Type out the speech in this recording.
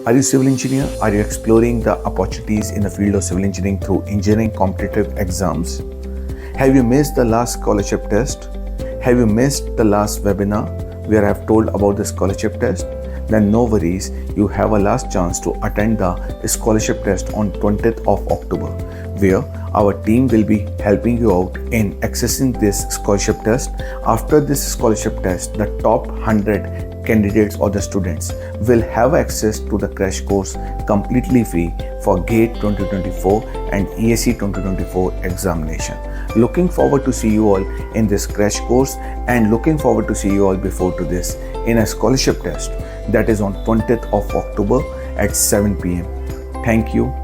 Are you civil engineer? Are you exploring the opportunities in the field of civil engineering through engineering competitive exams? Have you missed the last scholarship test? Have you missed the last webinar where I have told about the scholarship test? Then no worries, you have a last chance to attend the scholarship test on 20th of October, where our team will be helping you out in accessing this scholarship test. After this scholarship test, the top 100 candidates or the students will have access to the crash course completely free for GATE 2024 and ESE 2024 examination. Looking forward to see you all in this crash course and looking forward to see you all before to this in a scholarship test that is on 20th of October at 7 p.m. Thank you.